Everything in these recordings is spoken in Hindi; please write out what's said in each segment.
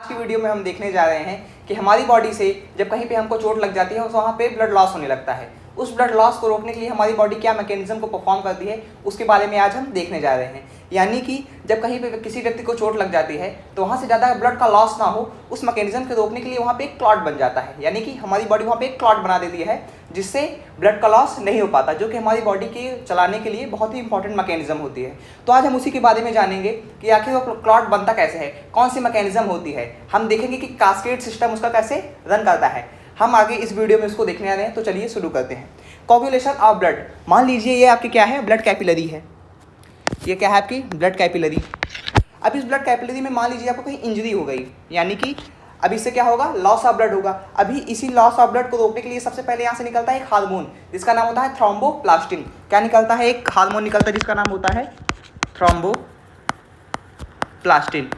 की वीडियो में हम देखने जा रहे हैं कि हमारी बॉडी से जब कहीं पे हमको चोट लग जाती है तो वहाँ पे ब्लड लॉस होने लगता है। उस ब्लड लॉस को रोकने के लिए हमारी बॉडी क्या मैकेनिज्म को परफॉर्म करती है उसके बारे में आज हम देखने जा रहे हैं। यानी कि जब कहीं पे किसी व्यक्ति को चोट लग जाती है तो वहाँ से ज़्यादा ब्लड का लॉस ना हो, उस मैकेनिज्म को रोकने के लिए वहाँ पे एक क्लॉट बन जाता है। यानी कि हमारी बॉडी वहाँ पे एक क्लॉट बना देती है जिससे ब्लड का लॉस नहीं हो पाता, जो कि हमारी बॉडी के चलाने के लिए बहुत ही इंपॉर्टेंट मैकेनिज्म होती है। तो आज हम उसी के बारे में जानेंगे कि आखिर वो क्लॉट बनता कैसे है, कौन सी मैकेनिज्म होती है। हम देखेंगे कि कास्केड सिस्टम उसका कैसे रन करता है। हम आगे इस वीडियो में उसको देखने आ रहे हैं, तो चलिए शुरू करते हैं। कोगुलेशन ऑफ ब्लड, मान लीजिए ये आपकी क्या है, ब्लड कैपिलरी है। ये क्या है आपकी ब्लड कैपिलरी। अब इस ब्लड कैपिलरी में मान लीजिए आपको कहीं इंजरी हो गई, यानी कि अब इससे क्या होगा, लॉस ऑफ ब्लड होगा। अभी इसी लॉस ऑफ ब्लड को रोकने के लिए सबसे पहले यहाँ से निकलता है एक हार्मोन जिसका नाम होता है थ्रोम्बोप्लास्टिन। क्या निकलता है, एक हार्मोन निकलता है जिसका नाम होता है थ्रोम्बोप्लास्टिन।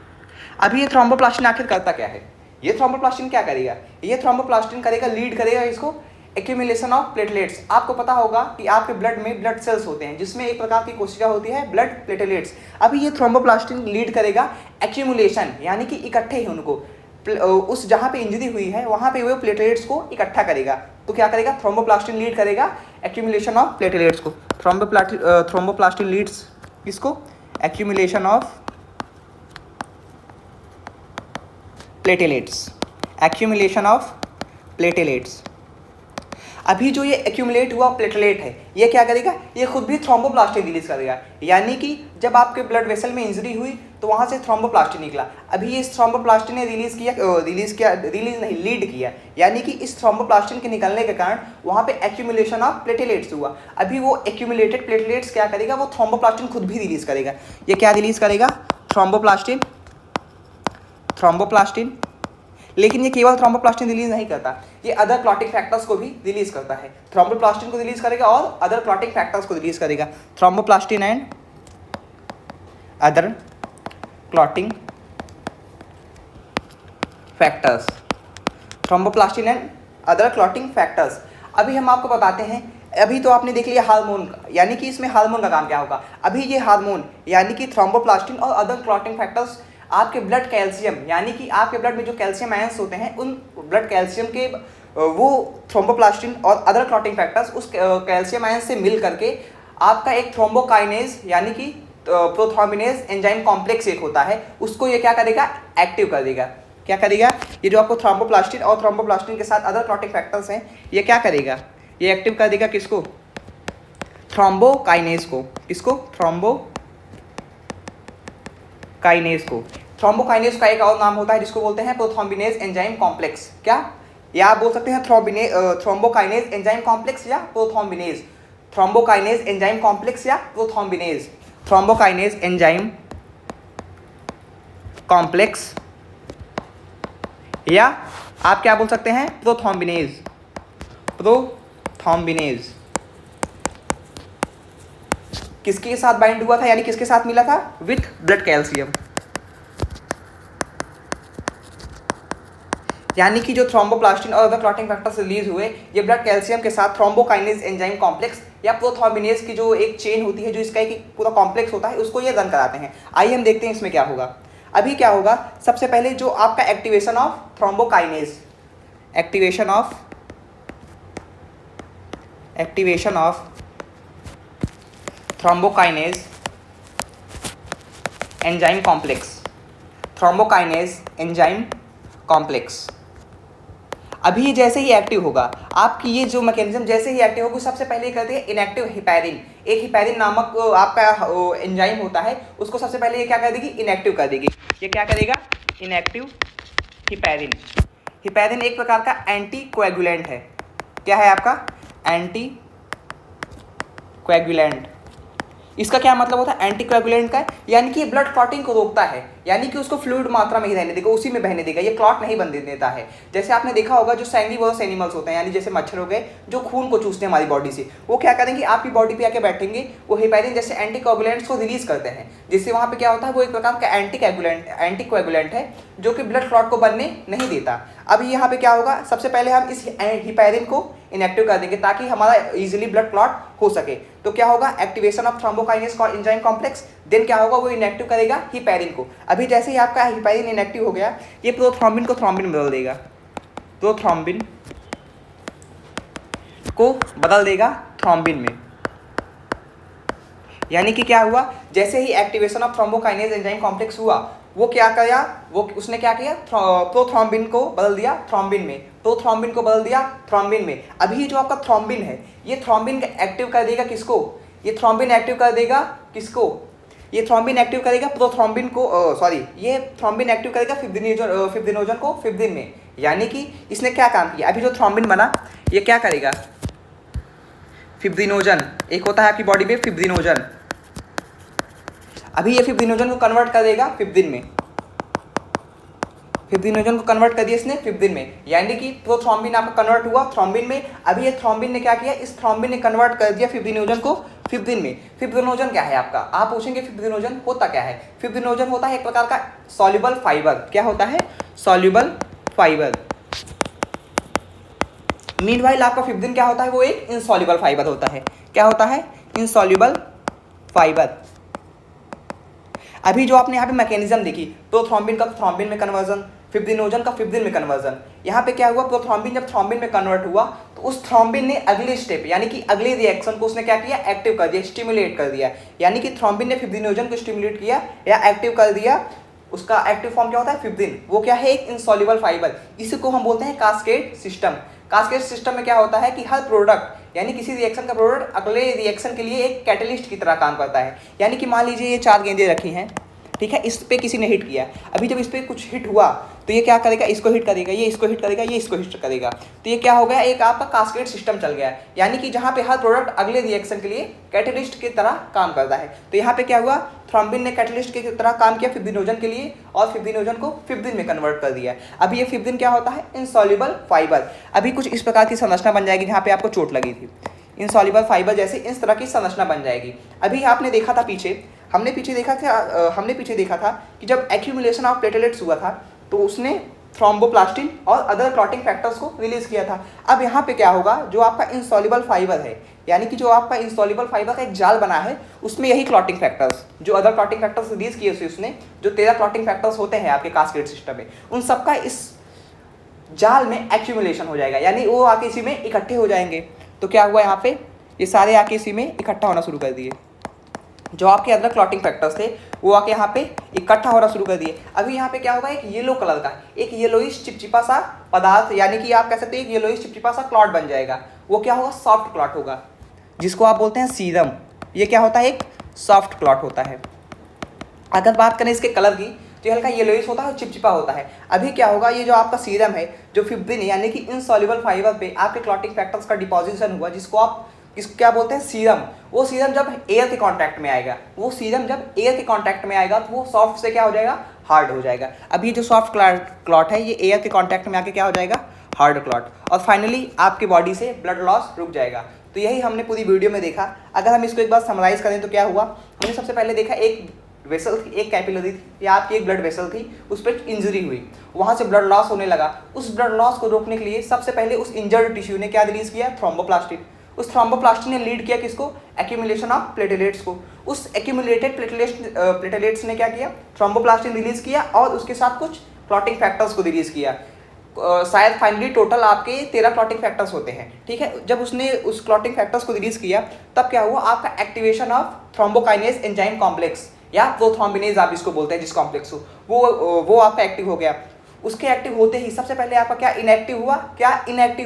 अभी ये थ्रोम्बोप्लास्टिन आखिर करता क्या है, ये थ्रोम्बोप्लास्टिन क्या करेगा, ये थ्रोम्बोप्लास्टिन करेगा, लीड करेगा इसको एक्यूमुलेशन ऑफ प्लेटलेट्स। आपको पता होगा कि आपके ब्लड में ब्लड सेल्स होते हैं जिसमें एक प्रकार की कोशिका होती है ब्लड प्लेटलेट्स। अभी ये थ्रोम्बोप्लास्टिन लीड करेगा एक्यूमुलेशन, यानी कि इकट्ठे ही उनको उस जहाँ पे इंजरी हुई है वहाँ पे वो प्लेटलेट्स को इकट्ठा करेगा। तो क्या करेगा, थ्रोम्बोप्लास्टिन लीड करेगा एक्यूमुलेशन ऑफ प्लेटलेट्स को। थ्रोम्बोप्लास्टिन लीड्स इसको accumulation of platelets, accumulation of platelets. अभी जो ये एक्यूमुलेट हुआ प्लेटलेट है ये क्या करेगा, ये खुद भी थ्रोम्बोप्लास्टिन रिलीज करेगा। यानी कि जब आपके ब्लड वेसल में इंजरी हुई तो वहाँ से थ्रोम्बोप्लास्टिन निकला। अभी इस थ्रोम्बोप्लास्टिन ने लीड किया, यानी कि इस थ्रोम्बोप्लास्टिन के निकलने के कारण वहाँ पे एक्यूमुलेशन ऑफ प्लेटलेट्स हुआ। अभी वो एक्यूमुलेटेड प्लेटलेट्स क्या करेगा, वो थ्रोम्बोप्लास्टिन खुद भी रिलीज करेगा। ये क्या रिलीज करेगा, थ्रोम्बोप्लास्टिन। लेकिन ये केवल थ्रोम्बोप्लास्टिन रिलीज नहीं करता, ये अदर क्लॉटिंग फैक्टर्स को भी रिलीज करता है। थ्रोम्बोप्लास्टिन को रिलीज करेगा और अदर क्लॉटिंग फैक्टर्स को रिलीज करेगा। Thromboplastin and other clotting factors, thromboplastin and other clotting factors. अभी हम आपको बताते हैं, अभी तो आपने देख लिया हार्मोन, यानी कि इसमें हार्मोन का काम क्या होगा। अभी ये हार्मोन यानी कि थ्रोम्बोप्लास्टिन और अदर क्लॉटिंग फैक्टर्स आपके ब्लड कैल्शियम, यानी कि आपके ब्लड में जो कैल्शियम आयंस होते हैं उन ब्लड कैल्शियम के वो थ्रोम्बोप्लास्टिन और अदर क्लॉटिंग फैक्टर्स उस कैल्शियम आयंस से मिल करके आपका एक थ्रोम्बोकाइनेज यानी कि प्रोथ्रोम्बिनेज एंजाइम कॉम्प्लेक्स एक होता है, उसको ये क्या करेगा, एक्टिव कर देगा। क्या करेगा, ये जो आपको थ्रोम्बोप्लास्टिन और थ्रोम्बोप्लास्टिन के साथ अदर क्लॉटिंग फैक्टर्स हैं ये क्या करेगा, ये एक्टिव कर देगा किसको, थ्रोम्बोकाइनेज को। किसको, थ्रोम्बोकाइनेज को। थ्रोम्बोकाइनेज का एक और नाम होता है जिसको बोलते हैं प्रोथ्रोम्बिनेज एंजाइम कॉम्प्लेक्स। क्या, या आप बोल सकते हैं थ्रोम्बोकाइनेज एंजाइम कॉम्प्लेक्स या प्रोथ्रोम्बिनेज, थ्रोम्बोकाइनेज एंजाइम कॉम्प्लेक्स या प्रोथ्रोम्बिनेज, थ्रोम्बोकाइनेज एंजाइम कॉम्प्लेक्स, या आप क्या बोल सकते हैं, प्रोथ्रोम्बिनेज। किसके साथ बाइंड हुआ था, यानी किसके साथ मिला था, विथ ब्लड कैल्शियम। यानी कि जो थ्रोम्बोप्लास्टिन और अदर क्लॉटिंग फैक्टर्स रिलीज हुए ये ब्लड कैल्शियम के साथ थ्रोम्बोकाइनेज एंजाइम कॉम्प्लेक्स या प्रोथ्रोम्बिनेज की जो एक चेन होती है, जो इसका एक पूरा कॉम्प्लेक्स होता है, उसको ये रन कराते हैं। आइए हम देखते हैं इसमें क्या होगा। अभी क्या होगा, सबसे पहले जो आपका activation of thrombokinase, activation of thrombokinase enzyme complex, thrombokinase enzyme complex. अभी ये जैसे ही एक्टिव होगा, आपकी ये जो मैकेनिज्म जैसे ही एक्टिव होगी, सबसे पहले करती है इनएक्टिव हिपैरिन। एक हिपैरिन नामक आपका एंजाइम होता है, उसको सबसे पहले ये क्या कर देगी, इनएक्टिव कर देगी। ये क्या करेगा, इनएक्टिव हिपैरिन। हिपैरिन एक प्रकार का एंटी कोएगुलेंट है। क्या है आपका, एंटी कोएगुलेंट। इसका क्या मतलब होता है, एंटी कोएगुलेंट का, यानी कि ब्लड क्लॉटिंग को रोकता है, यानी कि उसको फ्लूइड मात्रा में ही रहने देगा, उसी में बहने देगा, ये क्लॉट नहीं बनने देता है। जैसे आपने देखा होगा जो सैंग्रीवोरस एनिमल्स होते हैं, यानी जैसे मच्छर हो गए जो खून को चूसते हैं हमारी बॉडी से, वो क्या करेंगे, आपकी बॉडी पे आके बैठेंगे, वो हिपैरिन जैसे एंटी कोएगुलेंट्स को रिलीज करते हैं, जिससे वहाँ पे क्या होता है, वो एक प्रकार का एंटी कोएगुलेंट है जो कि ब्लड क्लॉट को बनने नहीं देता। अभी यहाँ पे क्या होगा, सबसे पहले हम इस हिपैरिन को इनएक्टिव कर देंगे ताकि हमारा इजीली ब्लड क्लॉट हो सके। तो क्या होगा, activation of thrombokinase enzyme complex, then क्या होगा, वो इनएक्टिव करेगा हिपैरिन को। अभी जैसे ही आपका हिपैरिन इनएक्टिव हो गया, ये प्रोथ्रोम्बिन को थ्रोम्बिन में बदल देगा, प्रोथ्रोम्बिन को बदल देगा थ्रोम्बिन में। यानी कि क्या हुआ, जैसे ही activation of thrombokinase enzyme complex हुआ, वो क्या किया, वो उसने क्या किया, प्रोथ्रोम्बिन को बदल दिया थ्रोम्बिन में, प्रोथ्रोम्बिन को बदल दिया थ्रोम्बिन में। अभी जो आपका थ्रोम्बिन है, ये थ्रोम्बिन एक्टिव कर देगा किसको, ये थ्रोम्बिन एक्टिव कर देगा किसको, ये थ्रोम्बिन एक्टिव करेगा प्रोथ्रोम्बिन को, सॉरी, ये थ्रोम्बिन एक्टिव करेगा फिब्रिनोजन को फिब्रिन में। यानी कि इसने क्या काम किया, अभी जो थ्रोम्बिन बना ये क्या करेगा, फिब्रिनोजन, एक होता है आपकी बॉडी में फिब्रिनोजन, अभी ये फिब्रिनोजन को कन्वर्ट कर देगा फिब्रिन में, फिब्रिनोजन को कन्वर्ट कर दिया इसने फिब्रिन में। यानी कि प्रोथ्रोम्बिन आपका कन्वर्ट हुआ थ्रोम्बिन में। अभी ये थ्रोम्बिन ने क्या किया, इस थ्रोम्बिन ने कन्वर्ट कर दिया फिब्रिनोजन को फिब्रिन में। फिब्रिनोजन क्या है आपका, आप पूछेंगे फिब्रिनोजन होता क्या है। फिब्रिनोजन होता है एक प्रकार का सॉल्युबल फाइबर। क्या होता है, सॉल्युबल फाइबर। मीनवाइल आपका फिब्रिन क्या होता है, वो एक इनसॉल्युबल फाइबर होता है। क्या होता है, इनसॉल्युबल फाइबर। अभी जो आपने यहाँ पे मैकेनिज्म देखी, प्रोथ्रोम्बिन का थ्रोम्बिन में कन्वर्जन, फिब्रिनोजन का फिब्रिन में कन्वर्जन। यहाँ पे क्या हुआ, प्रोथ्रोम्बिन जब थ्रोम्बिन में कन्वर्ट हुआ तो उस थ्रोम्बिन ने अगले स्टेप यानी कि अगले रिएक्शन को उसने क्या किया, एक्टिव कर दिया, स्टिमुलेट कर दिया। यानी कि थ्रोम्बिन ने फिब्रिनोजन को स्टिमुलेट किया या एक्टिव कर दिया। उसका एक्टिव फॉर्म क्या होता है, फिब्रिन। वो क्या है, एक इनसॉल्युबल फाइबर। इसी को हम बोलते हैं कास्केड सिस्टम। कास्केड सिस्टम में क्या होता है कि हर प्रोडक्ट यानी किसी रिएक्शन का प्रोडक्ट अगले रिएक्शन के लिए एक कैटलिस्ट की तरह काम करता है। यानी कि मान लीजिए ये 4 गेंदें रखी हैं, ठीक है, इस पे किसी ने हिट किया। अभी जब इस पे कुछ हिट हुआ तो ये क्या करेगा, इसको हिट करेगा, ये इसको हिट करेगा, ये इसको हिट करेगा। तो ये क्या हो गया, एक आपका कास्केड सिस्टम चल गया। यानी कि जहाँ पे हर प्रोडक्ट अगले रिएक्शन के लिए कैटलिस्ट की तरह काम करता है। तो यहाँ पे क्या हुआ, थ्रोम्बिन ने कैटलिस्ट की तरह काम किया फिब्रिनोजन के लिए और फिब्रिनोजन को फिब्रिन में कन्वर्ट कर दिया। अभी ये फिब्रिन क्या होता है, इनसॉल्युबल फाइबर। अभी कुछ इस प्रकार की संरचना बन जाएगी जहाँ पे आपको चोट लगी थी। इनसॉल्युबल फाइबर जैसे इस तरह की संरचना बन जाएगी। अभी आपने देखा था पीछे, हमने पीछे देखा था कि जब एक्यूमुलेशन ऑफ प्लेटलेट्स हुआ था तो उसने थ्रोम्बोप्लास्टिन और अदर क्लॉटिंग फैक्टर्स को रिलीज किया था। अब यहाँ पे क्या होगा, जो आपका इनसॉल्युबल फाइबर है, यानी कि जो आपका इनसॉल्युबल फाइबर का एक जाल बना है, उसमें यही क्लॉटिंग फैक्टर्स, जो अदर क्लॉटिंग फैक्टर्स रिलीज किए उसने, जो 13 क्लॉटिंग फैक्टर्स होते हैं आपके कास्केड सिस्टम में, उन सबका इस जाल में एक्यूमुलेशन हो जाएगा। यानी वो आके इसी में इकट्ठे हो जाएंगे। तो क्या हुआ, यहाँ पे ये सारे आके इसी में इकट्ठा होना शुरू कर दिए। जो आपके अंदर क्लॉटिंग फैक्टर्स थे वो आके यहाँ पे इकट्ठा होना शुरू कर दिए। अभी यहाँ पे क्या होगा, एक येलो कलर का, एक येलोइश चिपचिपा सा पदार्थ, यानी कि आप कह सकते हैं एक येलोइश चिपचिपा सा क्लॉट बन जाएगा। वो क्या होगा, सॉफ्ट क्लॉट होगा, जिसको आप बोलते हैं सीरम। ये क्या होता है, एक सॉफ्ट क्लॉट होता है। अगर बात करें इसके कलर की तो ये हल्का येलोइश होता है और चिपचिपा होता है। अभी क्या होगा, ये जो आपका सीरम है, जो फिब्रिन यानी कि इनसॉल्युबल फाइबर पे आपके क्लॉटिंग फैक्टर्स का डिपोजिशन हुआ, जिसको आप क्या बोलते हैं, सीरम। वो सीरम जब एयर के कांटेक्ट में आएगा, वो सीरम जब एयर के कांटेक्ट में आएगा तो वो सॉफ्ट से क्या हो जाएगा, हार्ड हो जाएगा। अब ये जो सॉफ्ट क्लॉट है, ये एयर के कांटेक्ट में आके क्या हो जाएगा, हार्ड क्लॉट, और फाइनली आपके बॉडी से ब्लड लॉस रुक जाएगा। तो यही हमने पूरी वीडियो में देखा। अगर हम इसको एक बार समराइज करें तो क्या हुआ, हमने सबसे पहले देखा एक वेसल थी, एक कैपिलरी थी, या आपकी एक ब्लड वेसल थी, उस पर इंजरी हुई, वहाँ से ब्लड लॉस होने लगा। उस ब्लड लॉस को रोकने के लिए सबसे पहले उस इंजर्ड टिश्यू ने क्या रिलीज किया, थ्रोम्बोप्लास्टिन। उस थ्रोम्बोप्लास्टिन ने लीड किया किसको, एक्यूमुलेशन ऑफ प्लेटलेट्स को। उस एक्यूमुलेटेड प्लेटलेट्स ने क्या किया, थ्रोम्बोप्लास्टिन रिलीज किया और उसके साथ कुछ क्लॉटिंग फैक्टर्स को रिलीज किया। शायद फाइनली टोटल आपके 13 क्लॉटिंग फैक्टर्स होते हैं, ठीक है। जब उसने उस क्लॉटिंग फैक्टर्स को रिलीज किया तब क्या हुआ, आपका activation of thrombokinase enzyme complex या प्रोथ्रोम्बिनेज आप इसको बोलते हैं जिस कॉम्प्लेक्स को, वो आपका एक्टिव हो गया। उसके एक्टिव होते ही सबसे पहले आपका क्या इनएक्टिव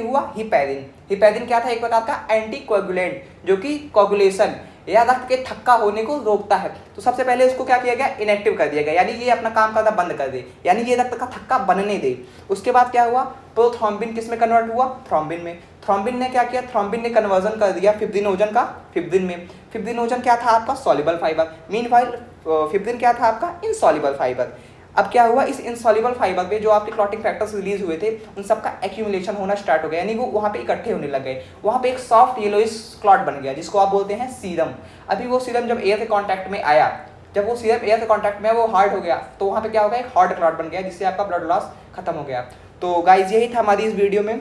हुआ, हिपैरिन। हिपैरिन क्या था, एक प्रकार का एंटीकोगुलेंट, जो कि कोगुलेशन या रक्त के थक्का होने को रोकता है। तो सबसे पहले उसको क्या किया गया, इनएक्टिव कर दिया गया, यानी ये अपना काम करना बंद कर दे, यानी ये रक्त का थक्का बनने दे। उसके बाद क्या हुआ, प्रोथ्रोम्बिन किस में कन्वर्ट हुआ, थ्रोम्बिन में। थ्रोम्बिन ने क्या किया, थ्रोम्बिन ने कन्वर्जन कर दिया फिब्रिनोजन का फिब्रिन में। फिब्रिनोजन क्या था आपका, सॉल्युबल फाइबर। मीनवाइल फिब्रिन क्या था आपका, इनसॉल्युबल फाइबर। अब क्या हुआ, इस इनसॉल्युबल फाइबर पे जो आपके क्लॉटिंग फैक्टर्स रिलीज हुए थे उन सबका एक्यूमुलेशन होना स्टार्ट हो गया, यानी वो वहाँ पे इकट्ठे होने लग गए। वहाँ पे एक सॉफ्ट येलोइश क्लॉट बन गया जिसको आप बोलते हैं सीरम। अभी वो सीरम जब एयर के कांटेक्ट में आया जब वो सिरप एयर के कॉन्टैक्ट में वो हार्ड हो गया तो वहाँ पे क्या हो गया, एक हार्ड क्लॉट बन गया जिससे आपका ब्लड लॉस खत्म हो गया। तो गाइज यही था हमारी इस वीडियो में।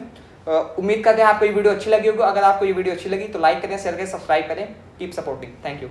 उम्मीद करते हैं आपको ये वीडियो अच्छी लगी होगी। अगर आपको ये वीडियो अच्छी लगी तो लाइक करें, शेयर करें, सब्सक्राइब करें। Keep supporting. Thank you.